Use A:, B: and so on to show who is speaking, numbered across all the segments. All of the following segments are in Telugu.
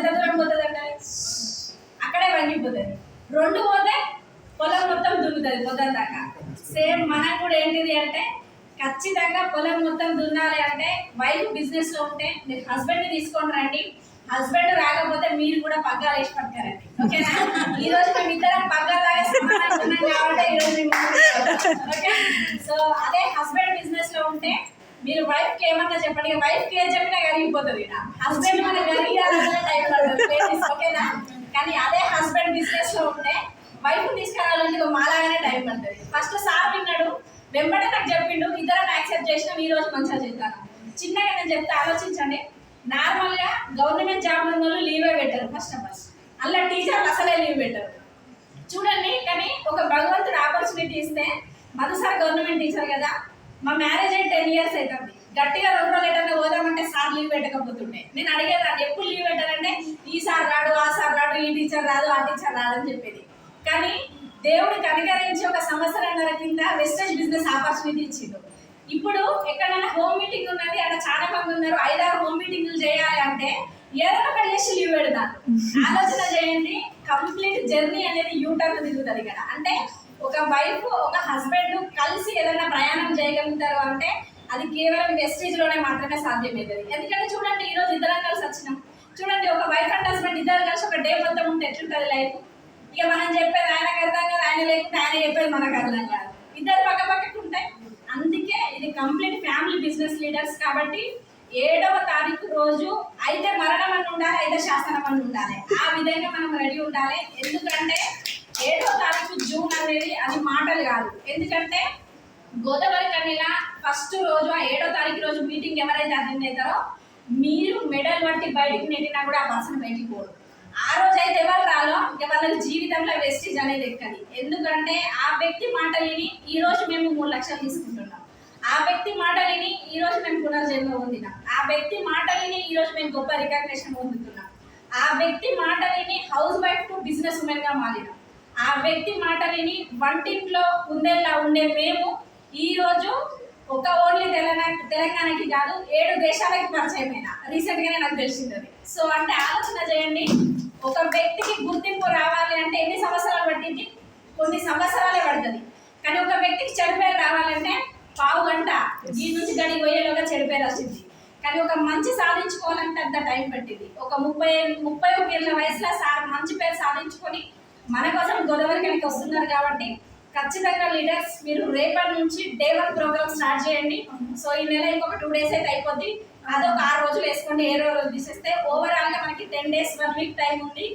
A: ఎంత దూరం పోతుంది అంటే అక్కడే వంగిపోతుంది. 2 పోతే పొలం మొత్తం దున్నుతుంది పొద్దున దాకా. సేమ్ మనకు కూడా ఏంటిది అంటే ఖచ్చితంగా పొలం మొత్తం దున్నాలి అంటే వైఫ్ బిజినెస్ లో ఉంటే మీరు హస్బెండ్ ని తీసుకొని రండి. హస్బెండ్ రాకపోతే మీరు కూడా పగ్గాలు వేసి పట్టారండి. ఓకేనా? ఈ రోజు మేము ఇద్దరం పగ్గాలాగా సమానంగా ఉన్నాం కాబట్టి ఈరోజు ఓకే. సో అదే హస్బెండ్ బిజినెస్ లో ఉంటే మీరు వైఫ్ కి ఏమన్నా చెప్పండి, వైఫ్ కి ఏం చెప్పినా కరిగిపోతుంది. హస్బెండ్ మన కరిగాలంటే టైం పడుతుంది. ఓకేనా? కానీ అదే హస్బెండ్ బిజినెస్ లో ఉంటే వైఫ్ తీసుకురావాలంటే మాలాగానే టైం పడుతుంది. ఫస్ట్ సార్ విన్నాడు, వెంబడే నాకు చెప్పిండు, ఇద్దరం యాక్సెప్ట్ చేసినాం, ఈ రోజు మంచిగా చేస్తాను. చిన్నగా నేను చెప్తే ఆలోచించండి. నార్మల్గా గవర్నమెంట్ జాబ్ ఉన్న వాళ్ళు లీవే పెట్టరు. ఫస్ట్ ఆఫ్ ఆల్ అలా టీచర్లు అసలే లీవ్ పెట్టరు చూడండి. కానీ ఒక భగవంతుడు ఆపర్చునిటీ ఇస్తే, మరోసారి గవర్నమెంట్ టీచర్ కదా, మా మ్యారేజ్ అయి 10 years అవుతుంది. గట్టిగా 2 రోజులు ఎటన్నా పోదామంటే సార్ లీవ్ పెట్టకపోతుండే. నేను అడిగేదాన్ని ఎప్పుడు లీవ్ పెట్టారంటే ఈ సార్ రాడు, ఆ సార్ రాడు, ఈ టీచర్ రాదు, ఆ టీచర్ రాదు అని చెప్పేది. కానీ దేవుడు కనికరించి ఒక 1.5 సంవత్సరం కింద వెస్టేజ్ బిజినెస్ ఆపర్చునిటీ ఇచ్చిండు. ఇప్పుడు ఎక్కడైనా హోమ్ మీటింగ్ ఉన్నది, అక్కడ చాలా మంది ఉన్నారు, 5-6 హోమ్ మీటింగ్లు చేయాలి అంటే ఏదో ఒకటి చేసి లీవ్ పెడతాను. ఆలోచన చేయండి, కంప్లీట్ జర్నీ అనేది యూటర్న్ తిరుగుతుంది ఇక్కడ. అంటే ఒక వైఫ్ ఒక హస్బెండ్ కలిసి ఏదైనా ప్రయాణం చేయగలుగుతారు అంటే అది కేవలం వెస్టేజ్ లోనే మాత్రమే సాధ్యమవుతుంది. ఎందుకంటే చూడండి, ఈ రోజు ఇద్దరం కలిసి వచ్చినాం. చూడండి, ఒక వైఫ్ అండ్ హస్బెండ్ ఇద్దరు కలిసి ఒక డే మొత్తం ఉంటే ఎట్లుంటుంది లైఫ్. ఇక మనం చెప్పేది ఆయనకు అర్థం కాదు, ఆయన లేకుంటే ఆయన చెప్పేది మనకు అర్థం కాదు. ఇద్దరు పక్క పక్కకు ఉంటాయి. అందుకే ఇది కంప్లీట్ ఫ్యామిలీ బిజినెస్ లీడర్స్ కాబట్టి 7వ తారీఖు రోజు అయితే మరణం అని ఉండాలి, అయితే శాసనం అని ఉండాలి. ఆ విధంగా మనం రెడీ ఉండాలి. ఎందుకంటే 7వ తారీఖు జూన్ అనేది అది మాటలు కాదు. ఎందుకంటే గోదావరి కన్యల ఫస్ట్ రోజు ఆ 7వ తారీఖు రోజు మీటింగ్ ఎవరైతే అటెండ్ అవుతారో మీరు మెడల్ బట్టి బయటికి నెట్టినా కూడా ఆ పర్సన్ బయటికి పోరు. ఆ రోజు అయితే ఎవరు రాలో ఇక వాళ్ళ జీవితంలో వెస్టేజ్ అనేది ఎక్కది. ఎందుకంటే ఆ వ్యక్తి మాట విని ఈ రోజు మేము 3 లక్షలు తీసుకుంటున్నాం. ఆ వ్యక్తి మాట విని ఈ రోజు మేము పునర్జన్మ పొందినాం. ఆ వ్యక్తి మాట విని ఈ రోజు మేము గొప్ప రికగ్నిషన్ పొందుతున్నాం. ఆ వ్యక్తి మాట విని house wife to business women గా మారినాం. ఆ వ్యక్తి మాట విని వంటింట్లో కుందేలా ఉండే మేము ఈ రోజు ఒక ఓన్లీ తెలంగాణకి కాదు 7 దేశాలకి పరిచయమైన రీసెంట్ గానే నాకు తెలిసింది. సో అంటే ఆలోచన చేయండి, ఒక వ్యక్తికి గుర్తింపు రావాలి అంటే ఎన్ని సంవత్సరాలు పట్టింది? కొన్ని సంవత్సరాలే పడుతుంది. కానీ ఒక వ్యక్తికి చెడు పేరు రావాలంటే 1/2 గంట దీని నుంచి గడి పోయేలోగా చెడు పేరు వచ్చింది. కానీ ఒక మంచి సాధించుకోవాలంటే అంత టైం పట్టింది. ఒక 31 ఏళ్ళ వయసులో మంచి పేరు సాధించుకొని మన కోసం గోదావరికి వస్తున్నారు కాబట్టి ఖచ్చితంగా లీడర్స్ మీరు రేపటి నుంచి డే 1 ప్రోగ్రామ్ స్టార్ట్ చేయండి. సో ఈ నెల ఇంకొక 2 days అయితే అయిపోద్ది. అదొక 6 రోజులు వేసుకోండి. 7 రోజులు తీసేస్తే ఓవరాల్ గా మనకి 10 days 1 week టైం ఉంది.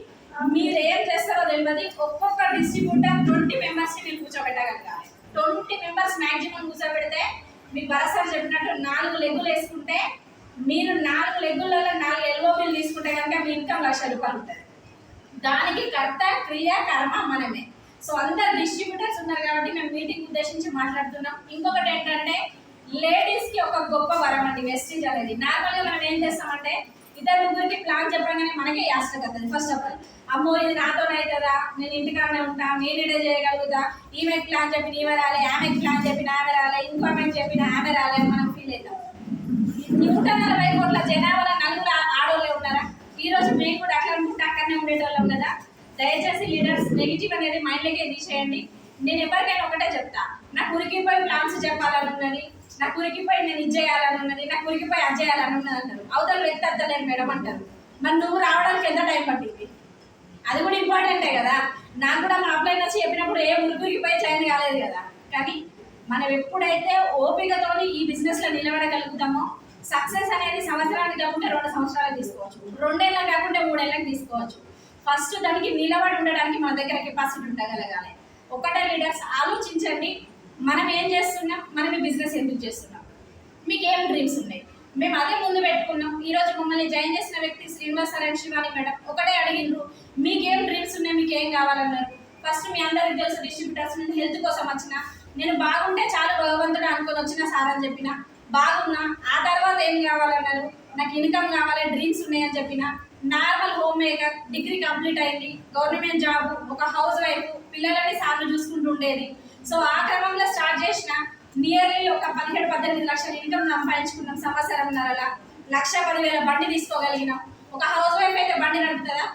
A: మీరు ఏం చేస్తారో తెలియదు. ఒక్కొక్క డిస్ట్రిబ్యూటర్ 20 members ని మీరు కూర్చోబెట్టగలగాలి. 20 members మాక్సిమం కూర్చోబెడితే మీకు భరసారి చెప్పినట్టు 4 లెగ్గులు వేసుకుంటే మీరు 4 లెగ్గులలో 4 ఎల్ఓపీలు తీసుకుంటే కనుక మీ ఇన్కమ్ 1 లక్ష రూపాయలు ఉంటుంది. దానికి కర్త క్రియ కర్మ మనమే. సో అందరు డిస్ట్రిబ్యూటర్స్ ఉన్నారు కాబట్టి మేము మీటింగ్ ఉద్దేశించి మాట్లాడుతున్నాం. ఇంకొకటి ఏంటంటే లేడీస్ కి ఒక గొప్ప వరం అండి వెస్టేజ్ అనేది. నార్మల్గా మనం ఏం చేస్తామంటే 2-3కి ప్లాన్ చెప్పగానే మనకే యాస్టర్ అవుతుంది. ఫస్ట్ ఆఫ్ ఆల్ అమ్మో ఇది నాతోనవుతుందా, నేను ఇంటికానే ఉంటా, నేనే చేయగలుగుతా, ఈమెకి ప్లాన్ చెప్పిన ఈమె రాలే, ఆమెకి ప్లాన్ చెప్పిన ఆమె రాలే, ఇంకో ఆమెకి చెప్పిన ఆమె రాలే అని మనం ఫీల్ అవుతాం. 140 కోట్ల జనాభాలో 4 ఆడోళ్ళే ఉన్నారా? ఈ రోజు మేము కూడా అట్లా అనుకుంటే అక్కడనే ఉండేటోళ్ళం కదా. దయచేసి లీడర్స్ నెగిటివ్ అనేది మైండ్లోకే తీసేయండి. నేను ఎవరికైనా ఒకటే చెప్తా, నాకు ఉరికిపోయి ప్లాన్స్ చెప్పాలని ఉన్నది, నాకు ఉరికిపోయి నేను ఇది చేయాలని ఉన్నది, నాకు ఉరికిపోయి అది చేయాలని ఉన్నది అంటారు. అవతల వ్యక్తి అద్దలేరు మేడం అంటారు. మరి నువ్వు రావడానికి ఎంత టైం పట్టింది? అది కూడా ఇంపార్టెంటే కదా. నాకు కూడా మా అప్లైన్ వచ్చి చెప్పినప్పుడు ఏ ఉరికిపోయి చైన్ కాలేదు కదా. కానీ మనం ఎప్పుడైతే ఓపికతోని ఈ బిజినెస్లో నిలబడగలుగుతామో సక్సెస్ అనేది సంవత్సరానికి కాకుండా 2 సంవత్సరాలకు తీసుకోవచ్చు, 2 ఏళ్ళకి కాకుండా 3 ఏళ్ళకి తీసుకోవచ్చు. ఫస్ట్ దానికి నిలబడి ఉండడానికి మన దగ్గర కెపాసిటీ ఉండగలగాలి. ఒకటే లీడర్స్ ఆలోచించండి, మనం ఏం చేస్తున్నాం, మనం ఈ బిజినెస్ ఎందుకు చేస్తున్నాం, మీకు ఏం డ్రీమ్స్ ఉన్నాయి. మేము అదే ముందు పెట్టుకున్నాం. ఈరోజు మమ్మల్ని జాయిన్ చేసిన వ్యక్తి Srinivas sir and Shivani madam ఒకటే అడిగిండ్రు, మీకేం డ్రీమ్స్ ఉన్నాయి, మీకు ఏం కావాలన్నారు. ఫస్ట్ మీ అందరికి తెలుసు డిస్ట్రిబ్యూటర్స్ నుండి హెల్త్ కోసం వచ్చిన, నేను బాగుంటే చాలా భగవంతుడు అనుకొని వచ్చిన సార్ అని చెప్పిన, బాగున్నా. ఆ తర్వాత ఏం కావాలన్నారు, నాకు ఇన్కమ్ కావాలి, డ్రీమ్స్ ఉన్నాయని చెప్పిన. Normal home maker, degree complete అయింది, గవర్నమెంట్ జాబ్, ఒక హౌస్ వైఫ్, పిల్లలని సార్లు చూసుకుంటూ ఉండేది. సో ఆ క్రమంలో స్టార్ట్ చేసిన నియర్లీ ఒక 17-18 లక్షల ఇన్కమ్ సంపాదించుకున్నాం. సంవత్సరంన్నరలా 1,10,000 బండి తీసుకోగలిగినాం. ఒక హౌస్ వైఫ్ అయితే బండి నడుపుతుందా?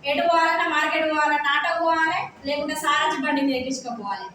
A: ఎటు పోవాలన్నా మార్కెట్ పోవాలన్నా ఆటో పోవాలి, లేకుంటే సారథి బండి మీద ఎక్కించుకోపోవాలి.